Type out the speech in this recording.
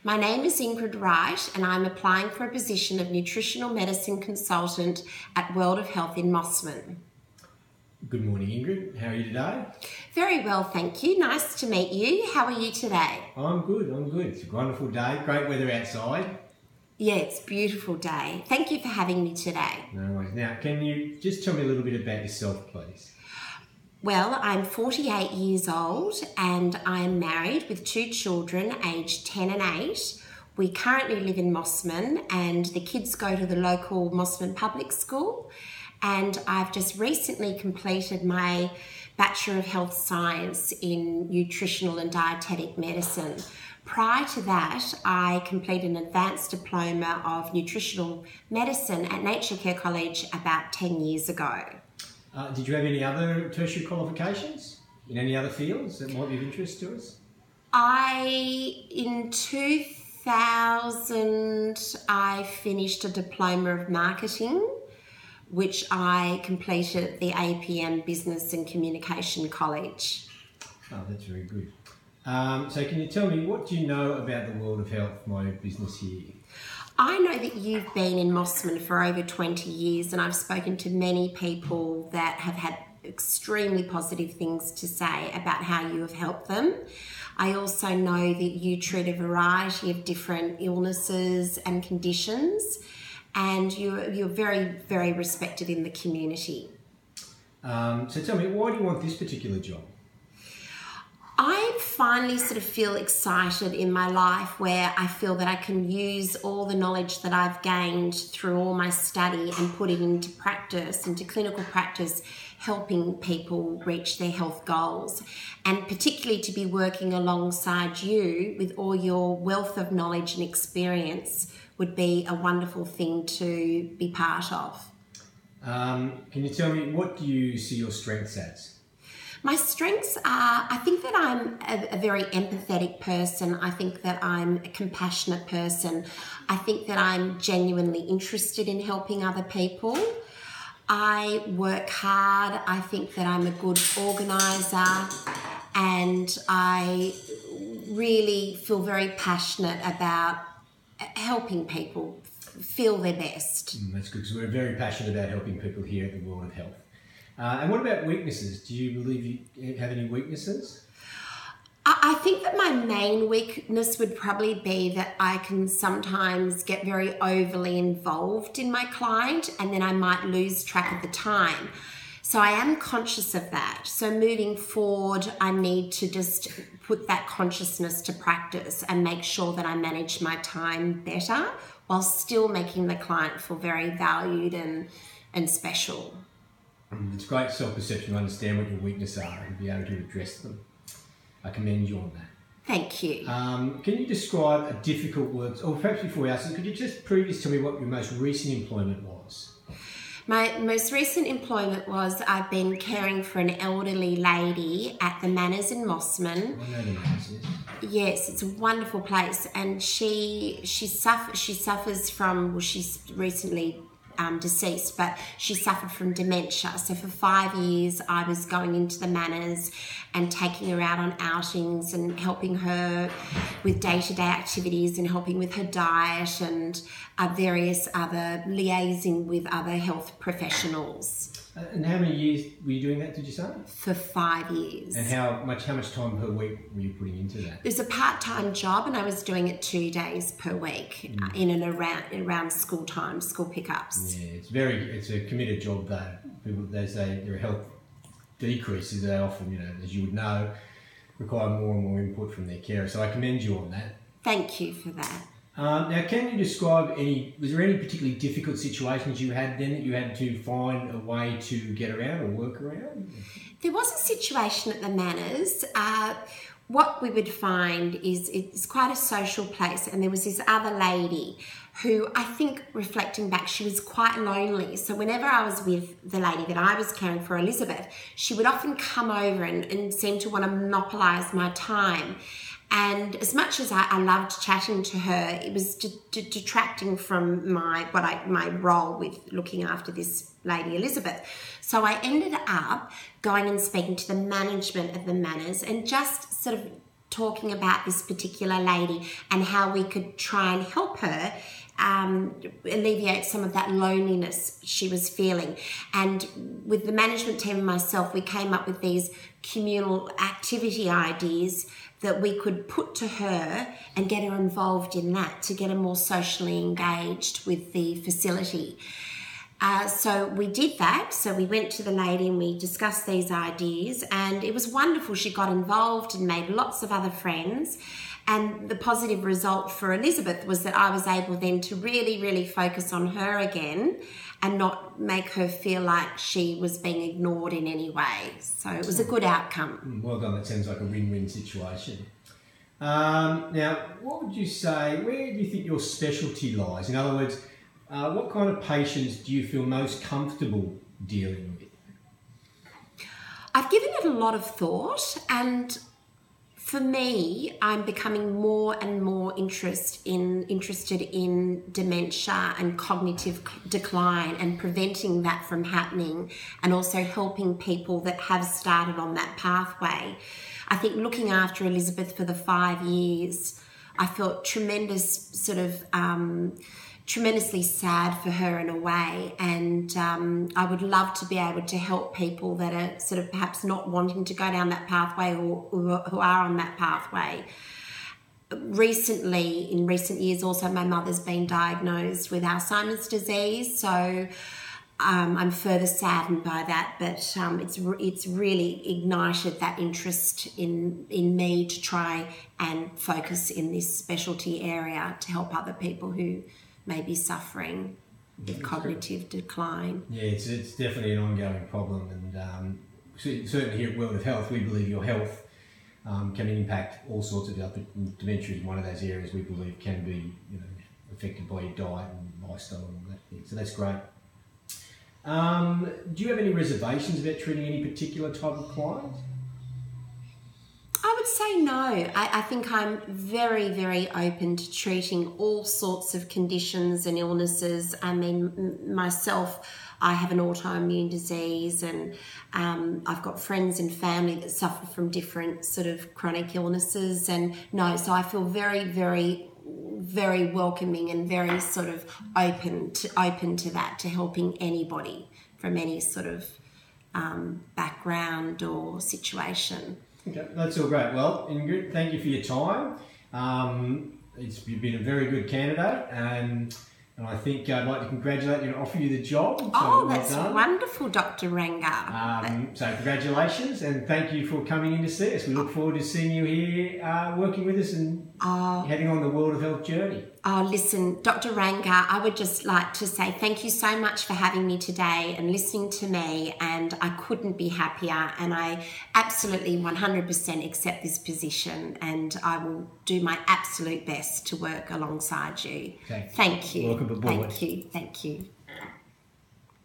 My name is Ingrid Wright and I'm applying for a position of nutritional medicine consultant at World of Health in Mossman. Good morning, Ingrid. How are you today? Very well, thank you. Nice to meet you. How are you today? I'm good. It's a wonderful day. Great weather outside. Yeah, it's a beautiful day. Thank you for having me today. No worries. Now, can you just tell me a little bit about yourself, please? Well, I'm 48 years old and I'm married with 2 children aged 10 and 8. We currently live in Mossman and the kids go to the local Mossman Public School. And I've just recently completed my Bachelor of Health Science in Nutritional and Dietetic Medicine. Prior to that, I completed an advanced diploma of nutritional medicine at Nature Care College about 10 years ago. Did you have any other tertiary qualifications in any other fields that might be of interest to us? In 2000, I finished a diploma of marketing, which I completed at the APM Business and Communication College. Oh, that's very good. So can you tell me, what do you know about the World of Health, my business here? I know that you've been in Mossman for over 20 years and I've spoken to many people that have had extremely positive things to say about how you have helped them. I also know that you treat a variety of different illnesses and conditions and you're very, very respected in the community. So tell me, why do you want this particular job? I finally sort of feel excited in my life where I feel that I can use all the knowledge that I've gained through all my study and put it into practice, into clinical practice, helping people reach their health goals. And particularly to be working alongside you with all your wealth of knowledge and experience would be a wonderful thing to be part of. Can you tell me, what do you see your strengths as? My strengths are, I think that I'm a very empathetic person. I think that I'm a compassionate person. I think that I'm genuinely interested in helping other people. I work hard. I think that I'm a good organiser and I really feel very passionate about helping people feel their best. That's good, because we're very passionate about helping people here at the World of Health. And what about weaknesses? Do you believe you have any weaknesses? I think that my main weakness would probably be that I can sometimes get very overly involved in my client and then I might lose track of the time. So I am conscious of that. So moving forward, I need to just put that consciousness to practice and make sure that I manage my time better while still making the client feel very valued and special. It's great self-perception to understand what your weaknesses are and be able to address them. I commend you on that. Thank you. Can you describe a difficult work, or perhaps before we ask you, could you just previously tell me what your most recent employment was? My most recent employment was I've been caring for an elderly lady at the Manors in Mossman. I know the Manors, yes. Yes, it's a wonderful place, and she suffers from, well, she's recently deceased, but she suffered from dementia. So for 5 years I was going into the Manors and taking her out on outings and helping her with day-to-day activities and helping with her diet and various other liaising with other health professionals. And how many years were you doing that, did you say? For 5 years. And how much time per week were you putting into that? It was a part-time job and I was doing it 2 days per week in and around school time, school pickups. Yeah, it's a committed job though. People, they say their health decreases, they often, as you would know, require more and more input from their carer. So I commend you on that. Thank you for that. Now, can you describe was there any particularly difficult situations you had then that you had to find a way to get around or work around? There was a situation at the Manors. What we would find is it's quite a social place, and there was this other lady who, I think, reflecting back, she was quite lonely. So whenever I was with the lady that I was caring for, Elizabeth, she would often come over and seem to want to monopolise my time. And as much as I loved chatting to her, it was detracting from my role with looking after this lady Elizabeth. So I ended up going and speaking to the management of the Manors and just sort of talking about this particular lady and how we could try and help her alleviate some of that loneliness she was feeling. And with the management team and myself, we came up with these communal activity ideas that we could put to her and get her involved in that to get her more socially engaged with the facility. So we did that. So we went to the lady and we discussed these ideas, and it was wonderful. She got involved and made lots of other friends. And the positive result for Elizabeth was that I was able then to really, really focus on her again and not make her feel like she was being ignored in any way. So it was a good outcome. Well done. That sounds like a win-win situation. Now, what would you say, where do you think your specialty lies? In other words, what kind of patients do you feel most comfortable dealing with? I've given it a lot of thought, and for me, I'm becoming more and more interested in dementia and cognitive decline and preventing that from happening, and also helping people that have started on that pathway. I think looking after Elizabeth for the 5 years, I felt tremendously sad for her in a way, and I would love to be able to help people that are sort of perhaps not wanting to go down that pathway or who are on that pathway. In recent years also, my mother's been diagnosed with Alzheimer's disease, so I'm further saddened by that, but it's really ignited that interest in me to try and focus in this specialty area to help other people who may be suffering with cognitive decline. Yeah, it's definitely an ongoing problem, and certainly here at World of Health, we believe your health can impact all sorts of other. Dementia is one of those areas we believe can be affected by your diet and lifestyle and all that thing. So that's great. Do you have any reservations about treating any particular type of client? I would say no. I think I'm very, very open to treating all sorts of conditions and illnesses. I mean, myself, I have an autoimmune disease, and I've got friends and family that suffer from different sort of chronic illnesses. And no, so I feel very, very, very welcoming and very sort of open to that, to helping anybody from any sort of background or situation. Okay, that's all great. Well, Ingrid, thank you for your time. You've been a very good candidate, and I think I'd like to congratulate you and offer you the job. So that's wonderful, Dr. Ranga. So congratulations, and thank you for coming in to see us. We look forward to seeing you here working with us and heading on the World of Health journey. Oh, listen, Dr. Ranga, I would just like to say thank you so much for having me today and listening to me, and I couldn't be happier, and I absolutely 100% accept this position, and I will do my absolute best to work alongside you. Okay. Thank you. Welcome aboard. Thank you.